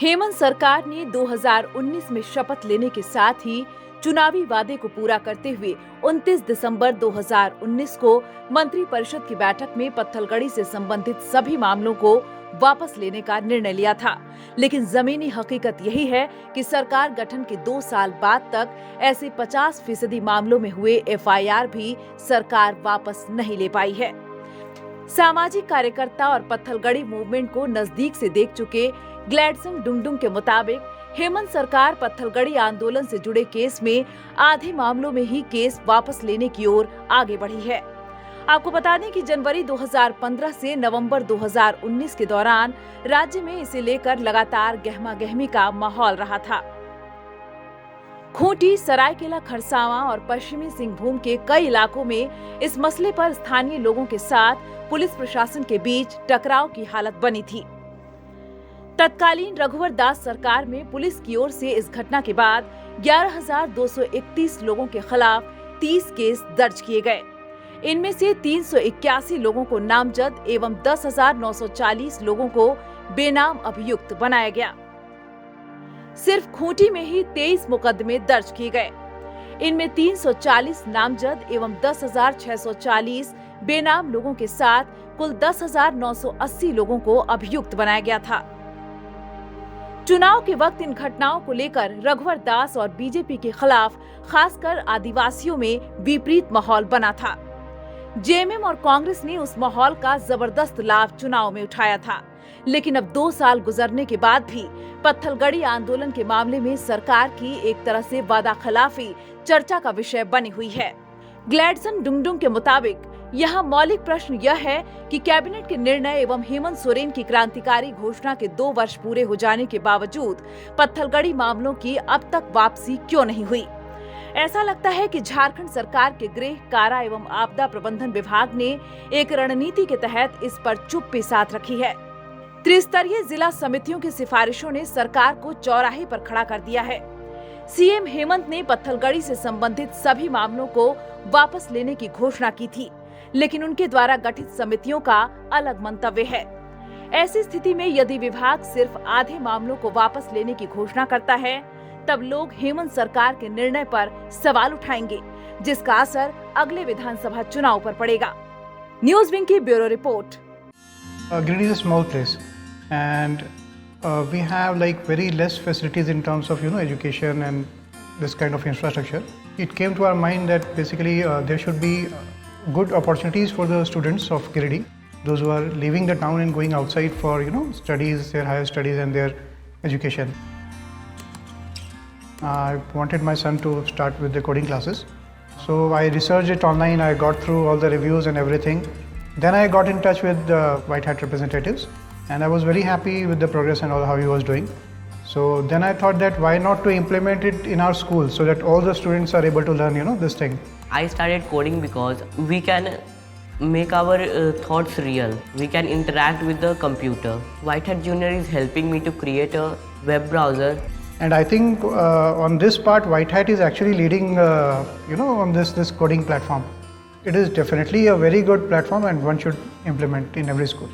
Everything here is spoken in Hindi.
हेमंत सरकार ने 2019 में शपथ लेने के साथ ही चुनावी वादे को पूरा करते हुए 29 दिसंबर 2019 को मंत्रिपरिषद की बैठक में पत्थलगड़ी से संबंधित सभी मामलों को वापस लेने का निर्णय लिया था। लेकिन जमीनी हकीकत यही है कि सरकार गठन के 2 साल बाद तक ऐसे 50% मामलों में हुए एफआईआर भी सरकार वापस नहीं ले पाई है। सामाजिक कार्यकर्ता और पत्थलगड़ी मूवमेंट को नजदीक से देख चुके ग्लैडसन डुंगडुंग के मुताबिक हेमंत सरकार पत्थलगड़ी आंदोलन से जुड़े केस में आधे मामलों में ही केस वापस लेने की ओर आगे बढ़ी है। आपको बता दें कि जनवरी 2015 से नवंबर 2019 के दौरान राज्य में इसे लेकर लगातार गहमागहमी का माहौल रहा था। खूंटी, सरायकेला खरसावां और पश्चिमी सिंहभूम के कई इलाकों में इस मसले पर स्थानीय लोगों के साथ पुलिस प्रशासन के बीच टकराव की हालत बनी थी। तत्कालीन रघुवर दास सरकार में पुलिस की ओर से इस घटना के बाद 11,231 लोगों के खिलाफ 30 केस दर्ज किए गए। इनमें से 381 लोगों को नामजद एवं 10,940 लोगों को बेनाम अभियुक्त बनाया गया। सिर्फ खूंटी में ही 23 मुकदमे दर्ज किए गए। इनमें 340 नामजद एवं 10,640 बेनाम लोगों के साथ कुल 10,980 लोगों को अभियुक्त बनाया गया था। चुनाव के वक्त इन घटनाओं को लेकर रघुवर दास और बीजेपी के खिलाफ खासकर आदिवासियों में विपरीत माहौल बना था। जेएमएम और कांग्रेस ने उस माहौल का जबरदस्त लाभ चुनाव में उठाया था। लेकिन अब 2 साल गुजरने के बाद भी पत्थलगड़ी आंदोलन के मामले में सरकार की एक तरह से वादा खिलाफी चर्चा का विषय बनी हुई है। ग्लैडसन डुंगडुंग के मुताबिक यहाँ मौलिक प्रश्न यह है कि कैबिनेट के निर्णय एवं हेमंत सोरेन की क्रांतिकारी घोषणा के 2 वर्ष पूरे हो जाने के बावजूद पत्थलगड़ी मामलों की अब तक वापसी क्यों नहीं हुई। ऐसा लगता है कि झारखंड सरकार के गृह, कारा एवं आपदा प्रबंधन विभाग ने एक रणनीति के तहत इस पर चुप्पी साध रखी है। त्रिस्तरीय जिला समितियों की सिफारिशों ने सरकार को चौराहे पर खड़ा कर दिया है। सीएम हेमंत ने पत्थलगड़ी से संबंधित सभी मामलों को वापस लेने की घोषणा की थी, लेकिन उनके द्वारा गठित समितियों का अलग मंतव्य है। ऐसी स्थिति में यदि विभाग सिर्फ आधे मामलों को वापस लेने की घोषणा करता है, तब लोग हेमंत सरकार के निर्णय पर सवाल उठाएंगे, जिसका असर अगले विधानसभा चुनाव पर पड़ेगा। न्यूज विंग की bureau report. Giridih is a small place, and we have like very less facilities in terms of education and this kind of infrastructure. It came to our mind that basically there should be good opportunities for the students of Giridih, those who are leaving the town and going outside for studies, their higher studies and their education. I wanted my son to start with the coding classes, so I researched it online. I got through all the reviews and everything. Then I got in touch with the White Hat representatives, and I was very happy with the progress and all how he was doing. So then I thought that why not to implement it in our school so that all the students are able to learn this thing. I started coding because we can make our thoughts real. We can interact with the computer. White Hat Junior is helping me to create a web browser. And I think on this part, White Hat is actually leading, on this coding platform. It is definitely a very good platform and one should implement in every school.